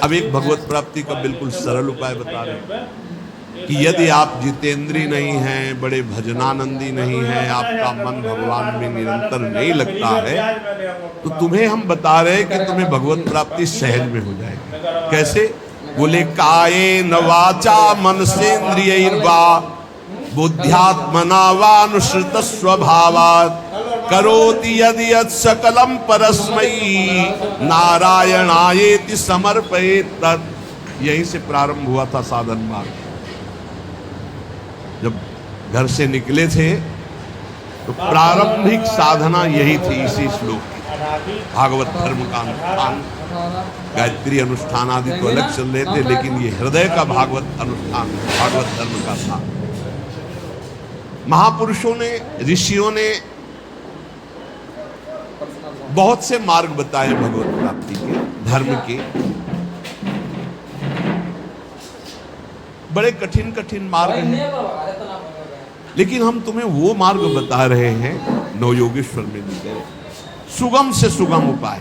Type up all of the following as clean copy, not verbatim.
अब एक भगवत प्राप्ति का बिल्कुल सरल उपाय बता रहे हैं कि यदि आप जितेंद्री नहीं हैं, बड़े भजनानंदी नहीं हैं, आपका मन भगवान में निरंतर नहीं लगता है, तो तुम्हें हम बता रहे हैं कि तुम्हें भगवत प्राप्ति सहज में हो जाएगी। कैसे? बोले कायेन वाचा मनसेन्द्रियैर्वा बुद्ध्यात्मना वानुसृत स्वभावात् करोति यदि यत् सकलम परस्मै नारायणायेति समर्पयेत् तत्। यहीं से प्रारंभ हुआ था साधन मार्ग। जब घर से निकले थे तो प्रारंभिक साधना यही थी, इसी श्लोक की। भागवत धर्म का अनुष्ठान, गायत्री अनुष्ठान आदि तो अलग चल रहे थे, लेकिन ये हृदय का भागवत अनुष्ठान भागवत धर्म का था। महापुरुषों ने, ऋषियों ने बहुत से मार्ग बताए भगवत प्राप्ति के, धर्म के। बड़े कठिन कठिन मार्ग हैं, लेकिन हम तुम्हें वो मार्ग बता रहे हैं नवयोगेश्वर में दी गए सुगम से सुगम उपाय।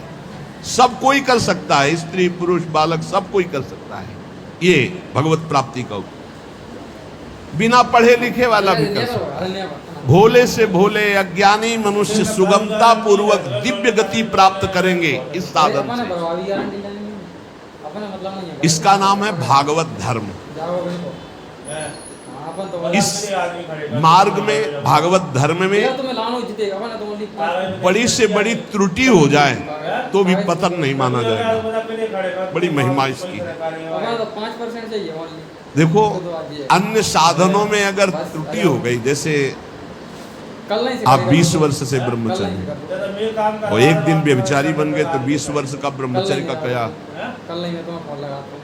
सब कोई कर सकता है, स्त्री पुरुष बालक सब कोई कर सकता है ये भगवत प्राप्ति का उपाय। बिना पढ़े लिखे वाला भी कर सकता है। भोले से भोले अज्ञानी मनुष्य सुगमता पूर्वक दिव्य गति प्राप्त करेंगे इस साधन से। इसका नाम है भागवत धर्म। इस मार्ग में, भागवत धर्म में बड़ी से बड़ी त्रुटि हो जाए तो भी पतन नहीं माना जाएगा। बड़ी महिमा इसकी। देखो, अन्य साधनों में अगर त्रुटि हो गई, जैसे आप 20 वर्ष से ब्रह्मचारी और एक दिन व्यभिचारी बन गए तो 20 वर्ष का ब्रह्मचर्य का क्या?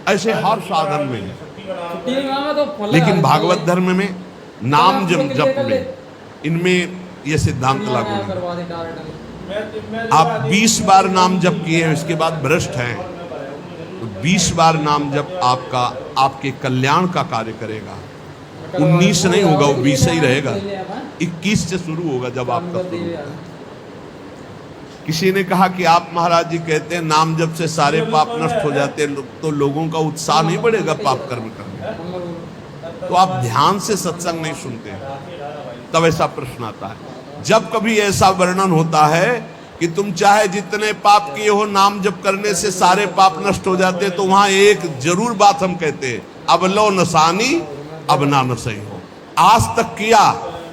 ऐसे हर साधन में है। लेकिन भागवत धर्म में, नाम जप में, इनमें यह सिद्धांत लागू है। आप 20 बार नाम जप किए हैं, इसके बाद भ्रष्ट हैं, तो 20 बार नाम जप आपका, आपके कल्याण का कार्य करेगा। 19 नहीं होगा, वो 20 ही रहेगा। 21 से शुरू होगा जब आपका शुरू होगा। किसी ने कहा कि आप महाराज जी कहते हैं नाम जप से सारे पाप नष्ट हो जाते हैं, तो लोगों का उत्साह नहीं बढ़ेगा पाप कर्म करने। तो आप ध्यान से सत्संग नहीं सुनते, तब ऐसा प्रश्न आता है। जब कभी ऐसा वर्णन होता है कि तुम चाहे जितने पाप किए हो, नाम जप करने से सारे पाप नष्ट हो जाते, तो वहां एक जरूर बात हम कहते हैं, अब लो नसानी अब ना नसई हो। आज तक किया,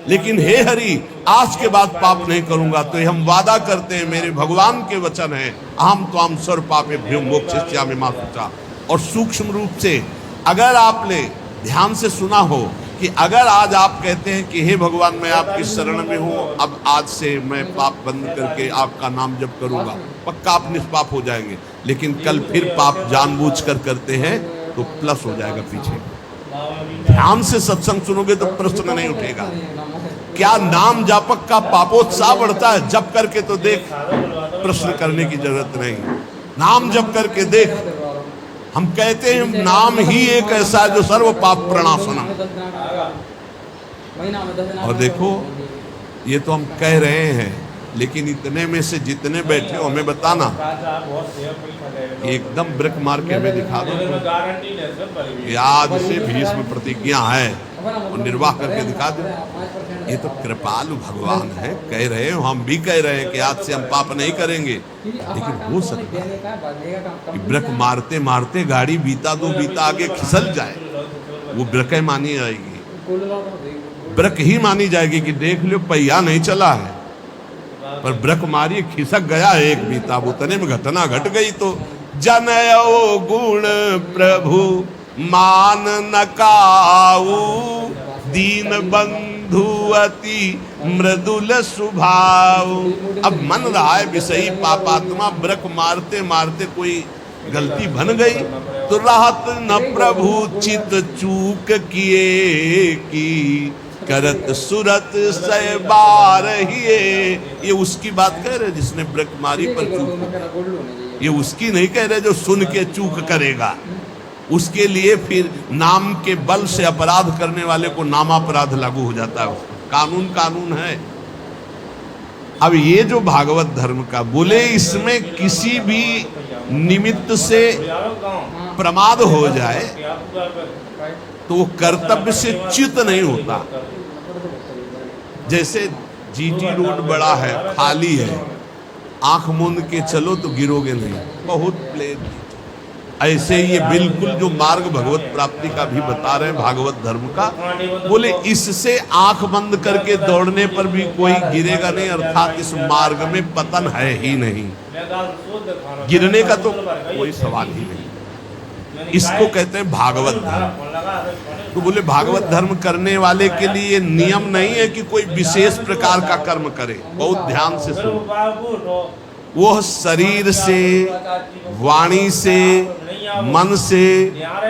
लेकिन हे हरि आज के बाद पाप नहीं करूंगा। तो हम वादा करते हैं, मेरे भगवान के वचन है, अहम त्वाम सर्व पापेभ्यो मोक्षयिष्यामि मा शुचा। और सूक्ष्म रूप से अगर आपने ध्यान से सुना हो कि अगर आज आप कहते हैं कि हे भगवान मैं आपकी शरण में हूँ, अब आज से मैं पाप बंद करके आपका नाम जप करूंगा, पक्का आप निष्पाप हो जाएंगे। लेकिन कल फिर पाप जानबूझकर करते हैं तो प्लस हो जाएगा पीछे। ध्यान से सत्संग सुनोगे तो प्रश्न नहीं उठेगा। क्या नाम जापक का पापोत्साह बढ़ता है? जप करके तो देख, प्रश्न करने की जरूरत नहीं। नाम जप करके देख। हम कहते हैं नाम ही एक ऐसा है जो सर्व पाप प्रणाशनम। और देखो, ये तो हम कह रहे हैं, लेकिन इतने में से जितने बैठे हो हमें बताना, एकदम ब्रेक मार के हमें दिखा दो कि आज से भीष्म प्रतिज्ञा है और निर्वाह करके दिखा दो। ये तो कृपालु भगवान है, कह रहे हो, हम भी कह रहे हैं कि आज से हम पाप नहीं करेंगे। लेकिन हो सकता है कि ब्रेक मारते मारते गाड़ी बीता दो बीता आगे खिसल जाए, वो ब्रेक मानी जाएगी, ब्रेक ही मानी जाएगी कि देख लो पहिया नहीं चला है, पर ब्रेक मारी खिसक गया एक बीता, उतने में घटना घट गई। तो जनयो गुण प्रभु मान न काऊ, दीन बंधु अति मृदुल स्वभाव। अब मन रहा है विषयी पापात्मा, ब्रेक मारते मारते कोई गलती बन गई तो राहत न प्रभु चित चूक किए की, करत सुरत सै बार हिए। ये उसकी बात कह रहे जिसने ब्रेक मारी पर चूक, ये उसकी नहीं कह रहे जो सुन के चूक करेगा। उसके लिए फिर नाम के बल से अपराध करने वाले को नामापराध लागू हो जाता है। कानून कानून है। अब ये जो भागवत धर्म का बोले, इसमें किसी भी निमित्त से प्रमाद हो जाए तो वो कर्तव्य से च्युत नहीं होता। जैसे जीटी रोड बड़ा है, खाली है, आंख मूंद के चलो तो गिरोगे नहीं, बहुत प्लेन। ऐसे ये बिल्कुल जो मार्ग भगवत प्राप्ति का भी बता रहे हैं भागवत धर्म का, बोले इससे आंख बंद करके दौड़ने पर भी कोई गिरेगा नहीं, अर्थात इस मार्ग में पतन है ही नहीं, गिरने का तो कोई सवाल ही नहीं। इसको कहते हैं भागवत धर्म। तो बोले भागवत धर्म करने वाले के लिए नियम नहीं है कि कोई विशेष प्रकार का कर्म करे, बहुत ध्यान से सुनो। वो शरीर से, वाणी से, मन से,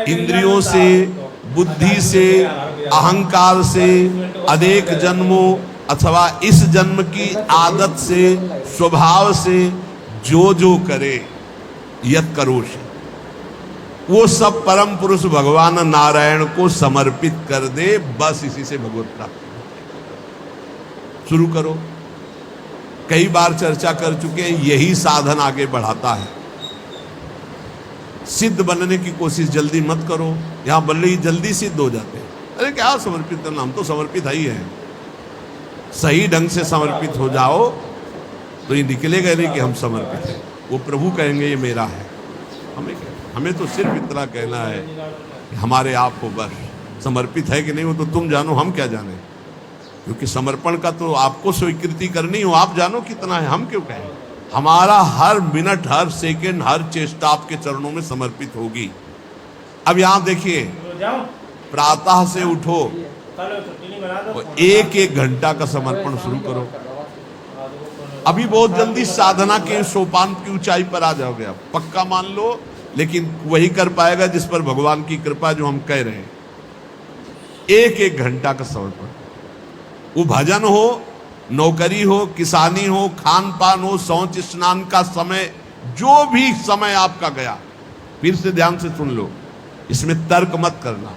इंद्रियों से, बुद्धि से, अहंकार से, अनेक जन्मों अथवा इस जन्म की आदत से, स्वभाव से जो करे यत करोष, वो सब परम पुरुष भगवान नारायण को समर्पित कर दे, बस इसी से भगवत प्राप्ति। शुरू करो। कई बार चर्चा कर चुके हैं, यही साधन आगे बढ़ाता है। सिद्ध बनने की कोशिश जल्दी मत करो, यहां बल्ले ही जल्दी सिद्ध हो जाते हैं। अरे क्या समर्पित करना, हम तो समर्पित ही है। सही ढंग से समर्पित हो जाओ तो ये निकलेगा नहीं कि हम समर्पित हैं। वो प्रभु कहेंगे ये मेरा है। हमें तो सिर्फ इतना कहना है कि हमारे आप को बस समर्पित है कि नहीं वो तो तुम जानो, हम क्या जाने। क्योंकि समर्पण का तो आपको स्वीकृति करनी हो, आप जानो कितना है, हम क्यों कहें। हमारा हर मिनट, हर सेकंड, हर चेष्टा आपके चरणों में समर्पित होगी। अब यहां देखिए, प्रातः से उठो, एक एक घंटा का समर्पण शुरू करो। अभी बहुत जल्दी साधना के सोपान की ऊंचाई पर आ जाओगे आप, पक्का मान लो। लेकिन वही कर पाएगा जिस पर भगवान की कृपा, जो हम कह रहे हैं। एक एक घंटा का समर्पण, वो भजन हो, नौकरी हो, किसानी हो, खान पान हो, शौच स्नान का समय, जो भी समय आपका गया, फिर से ध्यान से सुन लो, इसमें तर्क मत करना।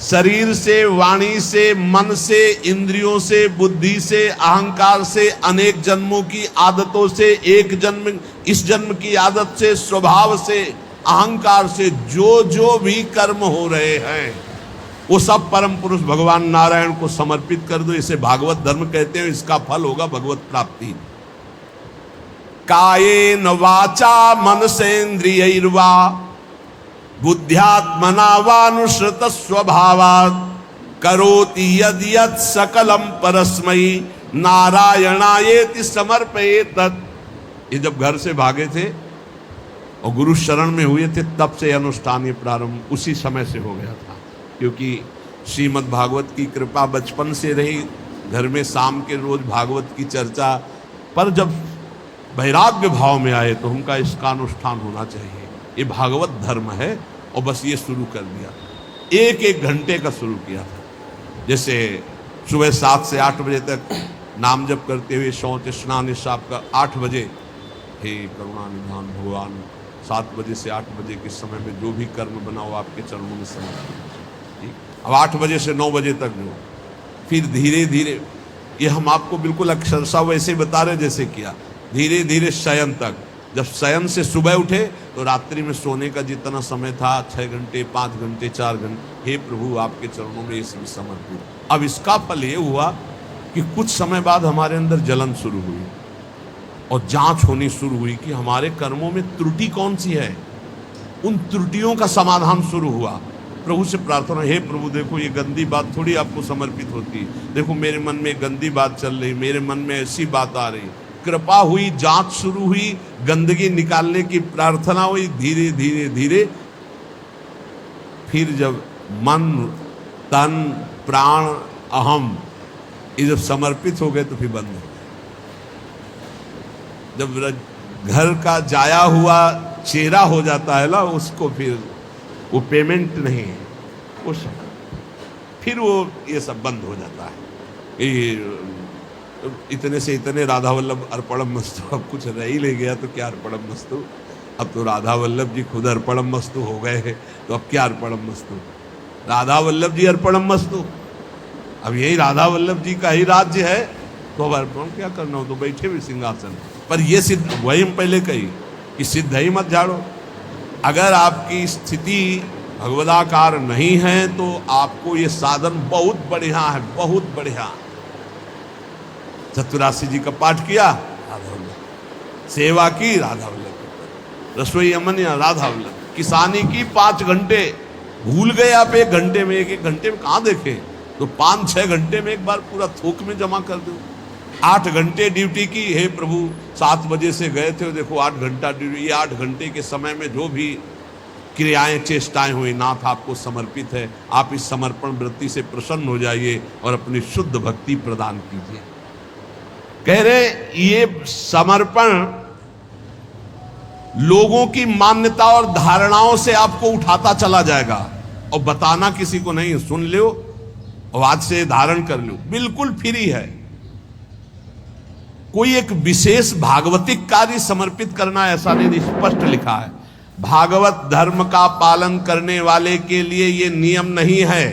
शरीर से, वाणी से, मन से, इंद्रियों से, बुद्धि से, अहंकार से, अनेक जन्मों की आदतों से, एक जन्म, इस जन्म की आदत से, स्वभाव से, अहंकार से जो भी कर्म हो रहे हैं, वो सब परम पुरुष भगवान नारायण को समर्पित कर दो। इसे भागवत धर्म कहते हैं। इसका फल होगा भगवत प्राप्ति। कायेन वाचा मनसेन्द्रियैर्वा बुद्ध्यात्मना वानुश्रुत स्वभावात् करोति यद् यत् सकलम परस्मै नारायणायेति समर्पयेत्। ये जब घर से भागे थे और गुरु शरण में हुए थे, तब से अनुष्ठान ये प्रारंभ उसी समय से हो गया था। क्योंकि श्रीमद् भागवत की कृपा बचपन से रही, घर में शाम के रोज भागवत की चर्चा। पर जब वैराग्य भाव में आए तो उनका इसका अनुष्ठान होना चाहिए। ये भागवत धर्म है और बस ये शुरू कर दिया। एक एक घंटे का शुरू किया था। जैसे सुबह 7 से 8 बजे तक नाम जप करते हुए शौच स्नान इस आपका 8 बजे, हे करुणा निधान भगवान, 7 बजे से 8 बजे के समय में जो भी कर्म बनाओ आपके चरणों में समर्पित। ठीक, अब 8 बजे से 9 बजे तक जो, फिर धीरे धीरे, ये हम आपको बिल्कुल अक्षरशः वैसे बता रहे जैसे किया, धीरे धीरे शयन तक। जब शयन से सुबह उठे तो रात्रि में सोने का जितना समय था, 6 घंटे, 5 घंटे, 4 घंटे, हे प्रभु आपके चरणों में ये सब समर्पित। अब इसका फल ये हुआ कि कुछ समय बाद हमारे अंदर जलन शुरू हुई और जांच होनी शुरू हुई कि हमारे कर्मों में त्रुटि कौन सी है। उन त्रुटियों का समाधान शुरू हुआ। प्रभु से प्रार्थना, हे प्रभु देखो ये गंदी बात थोड़ी आपको समर्पित होती, देखो मेरे मन में गंदी बात चल रही, मेरे मन में ऐसी बात आ रही। कृपा हुई, जांच शुरू हुई, गंदगी निकालने की प्रार्थना हुई। धीरे धीरे धीरे फिर जब मन, तन, प्राण, अहम ये जब समर्पित हो गए तो फिर बंद हो गए। जब घर का जाया हुआ चेहरा हो जाता है ना, उसको फिर वो पेमेंट नहीं है, वो फिर वो ये सब बंद हो जाता है। इतने से इतने राधा वल्लभ अर्पणम मस्तु, अब कुछ रह ही ले गया तो क्या अर्पणम मस्तु। अब तो राधा वल्लभ जी खुद अर्पणम मस्तु हो गए हैं, तो अब क्या अर्पणम मस्तु। राधा वल्लभ जी अर्पणम मस्तु। अब यही राधा वल्लभ जी का ही राज्य है, तो अब अर्पण क्या करना हो, तो बैठे भी सिंहासन पर। ये सिद्ध, वही हम पहले कही कि सिद्ध ही मत झाड़ो। अगर आपकी स्थिति भगवदाकार नहीं है तो आपको ये साधन बहुत बढ़िया है, बहुत बढ़िया। चतुरासी जी का पाठ किया, राधा वल्लभ, सेवा की राधा वल्लभ, रसोई अमन या राधा वल्लभ, किसानी की 5 घंटे, भूल गए आप 1 घंटे में, एक घंटे में कहाँ देखें, तो 5-6 घंटे में एक बार पूरा थोक में जमा कर दो। 8 घंटे ड्यूटी की, हे प्रभु 7 बजे से गए थे, देखो 8 घंटा ड्यूटी। ये 8 घंटे के समय में जो भी क्रियाएं चेष्टाएं हुई, नाथ आपको समर्पित है। आप इस समर्पण वृत्ति से प्रसन्न हो जाइए और अपनी शुद्ध भक्ति प्रदान कीजिए। कह रहे ये समर्पण लोगों की मान्यता और धारणाओं से आपको उठाता चला जाएगा, और बताना किसी को नहीं, सुन लो और आज से धारण कर लो, बिल्कुल फ्री है। कोई एक विशेष भागवतिक कार्य समर्पित करना ऐसा नहीं, स्पष्ट लिखा है। भागवत धर्म का पालन करने वाले के लिए यह नियम नहीं है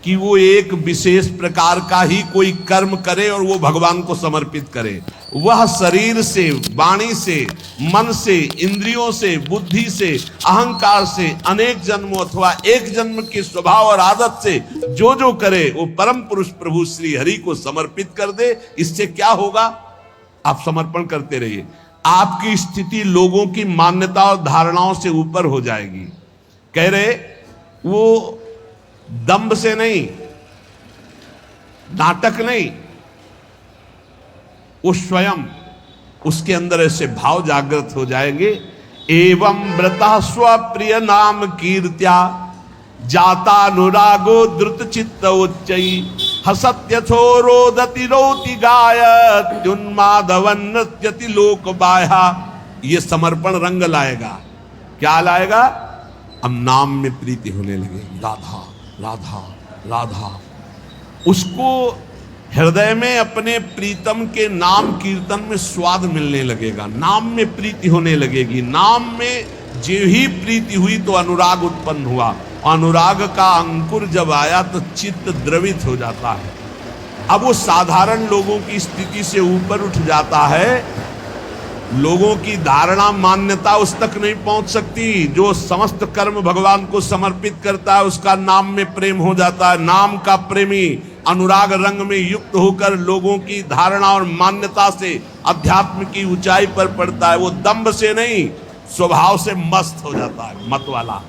कि वो एक विशेष प्रकार का ही कोई कर्म करे और वो भगवान को समर्पित करे। वह शरीर से, वाणी से, मन से, इंद्रियों से, बुद्धि से, अहंकार से, अनेक जन्मों अथवा एक जन्म के स्वभाव और आदत से जो जो करे वो परम पुरुष प्रभु श्री हरि को समर्पित कर दे। इससे क्या होगा, आप समर्पण करते रहिए, आपकी स्थिति लोगों की मान्यता और धारणाओं से ऊपर हो जाएगी। कह रहे वो दंभ से नहीं, नाटक नहीं, वो स्वयं उसके अंदर ऐसे भाव जागृत हो जाएंगे। एवं व्रता स्वप्रिय नाम कीर्त्या जाता अनुरागो द्रुत चित्त उच्चई हसत्यथो रोदति रोति गायत उन्मादवन नृत्यति लोक बाह्या। ये समर्पण रंग लाएगा, क्या लाएगा, अब नाम में प्रीति होने लगेगी, राधा राधा राधा। उसको हृदय में अपने प्रीतम के नाम कीर्तन में स्वाद मिलने लगेगा, नाम में प्रीति होने लगेगी। नाम में जो ही प्रीति हुई तो अनुराग उत्पन्न हुआ, अनुराग का अंकुर जब आया तो चित्त द्रवित हो जाता है। अब वो साधारण लोगों की स्थिति से ऊपर उठ जाता है। लोगों की धारणा मान्यता उस तक नहीं पहुंच सकती। जो समस्त कर्म भगवान को समर्पित करता है उसका नाम में प्रेम हो जाता है। नाम का प्रेमी अनुराग रंग में युक्त होकर लोगों की धारणा और मान्यता से अध्यात्म की ऊंचाई पर पड़ता है। वो दंभ से नहीं, स्वभाव से मस्त हो जाता है, मत वाला।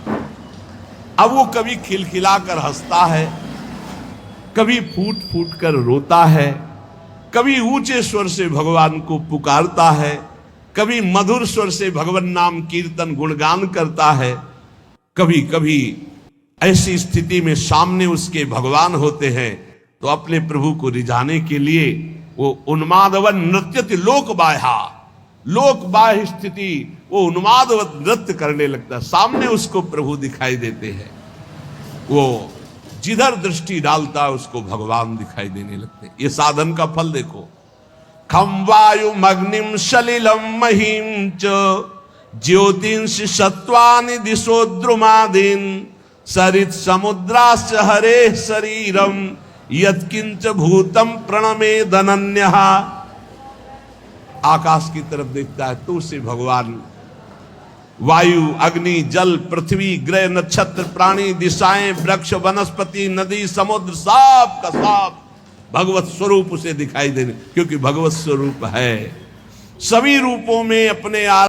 अब वो कभी खिलखिला कर हंसता है, कभी फूट फूट कर रोता है, कभी ऊंचे स्वर से भगवान को पुकारता है, कभी मधुर स्वर से भगवान नाम कीर्तन गुणगान करता है। कभी कभी ऐसी स्थिति में सामने उसके भगवान होते हैं तो अपने प्रभु को रिझाने के लिए वो उन्मादवन नृत्यति लोक बाह्या, लोक बाह्य स्थिति, वो उन्मादवत नृत्य करने लगता है। सामने उसको प्रभु दिखाई देते हैं, वो जिधर दृष्टि डालता है उसको भगवान दिखाई देने लगते हैं। ये साधन का फल देखो। खम वायुम अग्निम सलिलम महिम च ज्योतिंष सत्वानि दिशो द्रुमादीन सरित समुद्राश्च हरे शरीरम यत्किंच भूतम प्रणमे धनन्यः। आकाश की तरफ देखता है तो उसे भगवान वायु, अग्नि, जल, पृथ्वी, ग्रह, नक्षत्र, प्राणी, दिशाएं, वृक्ष, वनस्पति, नदी, समुद्र, सब का सब भगवत स्वरूप उसे दिखाई देने, क्योंकि भगवत स्वरूप है। सभी रूपों में अपने